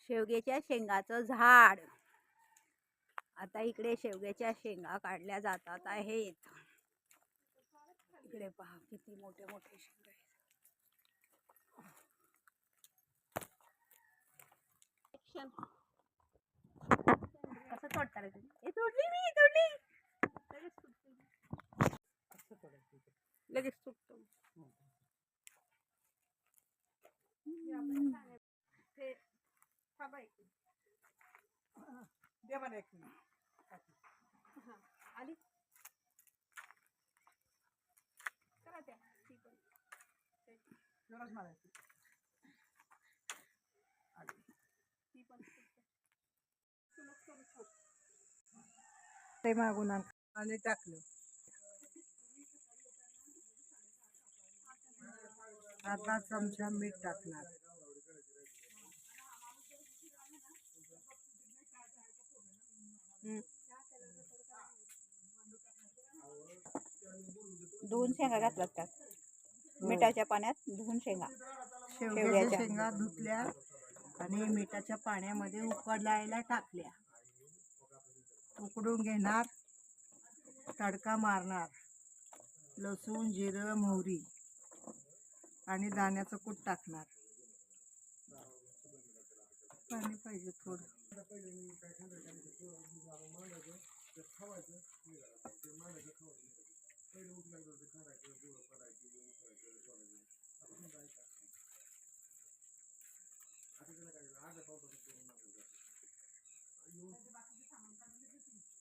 शेवग्याच्या शेंगाचं झाड. आता इकडे शेवग्याच्या शेंगा काढल्या जातात आहेत. इकडे पहा किती मोठे मोठे शेंगा आहेत. कसं तोडता रे तुम्ही? हे तोडली मी तोडली. लगेच तुटतो. आली करा त्या ती पण जोरात मारायची. ती पण ते मागून आणि टाकलं. अर्धा चमचा मीठ टाकणार. धुवून शेंगा घातल्यात त्यात. मिठाच्या पाण्यात धुवून शेंगा. शेवग्याच्या शेंगा धुतल्या आणि मिठाच्या पाण्यामध्ये उकडायला टाकल्या. उकडून घेणार, तडका मारणार. लसूण, जिरं, मोहरी आणि दाण्याचं कूट टाकणार. पाणी पाहिजे थोडं.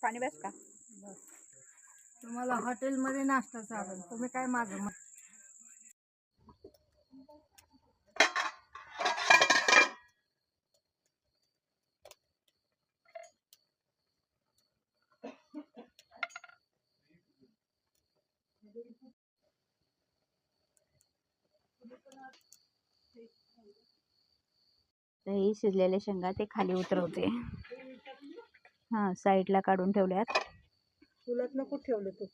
पाणी बस का? बस. तुम्हाला हॉटेलमध्ये नाश्ता चालेल. तुम्ही काय मागं मग. ही शिजलेल्या शेंगा ते खाली उतरवते. हा साईडला काढून ठेवल्यात. उलट नको ठेवलं तू.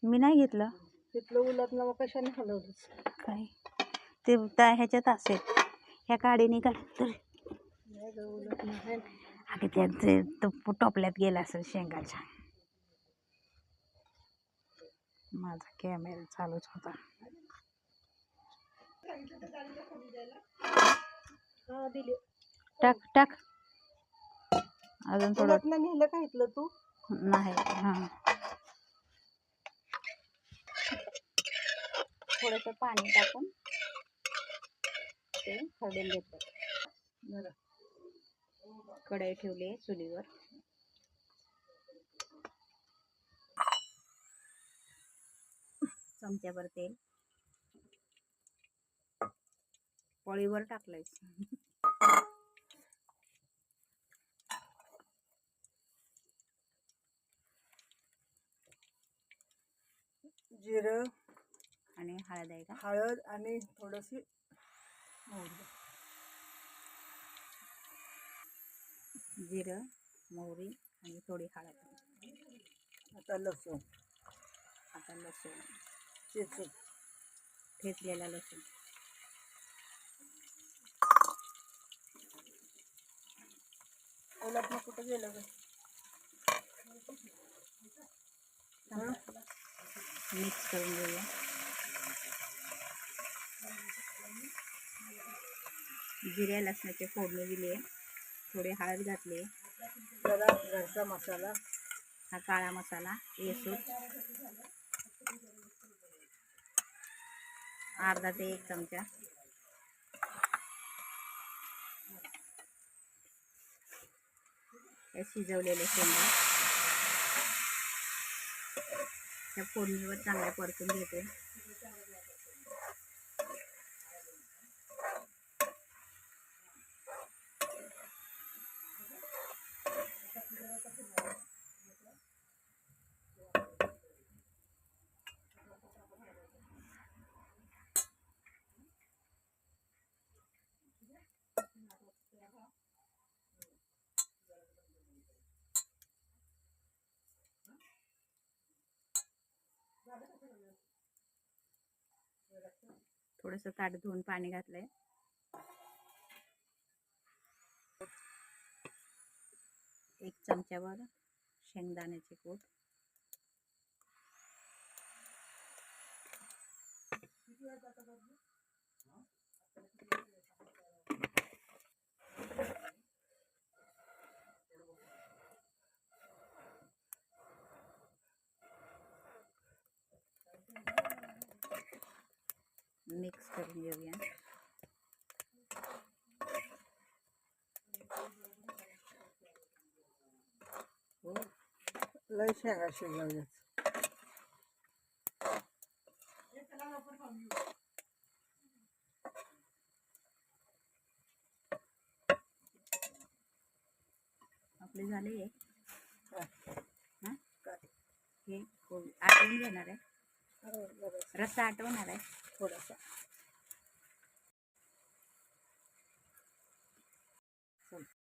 मी नाही घेतलं. तिथलं उलट मग कशाने हलवलंस? काय ते ह्याच्यात असेल ह्या काडीने का तर उलट नाही. अगं त्यात टोपल्यात गेला असेल शेंगाच्या. माझा कॅमेरा चालूच होता. टाक टाक अजून थोडं. उलट नेलं का इथलं तू? नाही. हा थोडंसं पाणी टाकून ते खरडून घेतलं. कढई ठेवली चुलीवर. चमच्याभर तेल पळीवर टाकलंय. जिरं आणि हळद आहे का? हळद आणि थोडीशी मोहरी. जिरं, मोहरी आणि थोडी हळद. आता लसूण. आता लसूण चेचून ठेचलेला लसूण. उलट कुठं गेलं ग? मिक्स करून घेऊया. जिऱ्या लसणाची फोडणी दिली आहे. थोडी हळद घातली. जरा घरचा मसाला. हा काळा मसाला येसून अर्धा ते 1 चमचा. हे शिजवलेले शेंगा त्या फोडणीवर चांगल्या परतून घेते. थोडंसं ताट धुवून पाणी घातलंय. 1 चमच्यावर शेंगदाण्याचे कूट, मिक्स करून घेऊया. लय शेंगा शिजवल्या. आपले झाले. हां हे आटवून घेणार आहे, रस्सा आटवणार आहे थोडासा.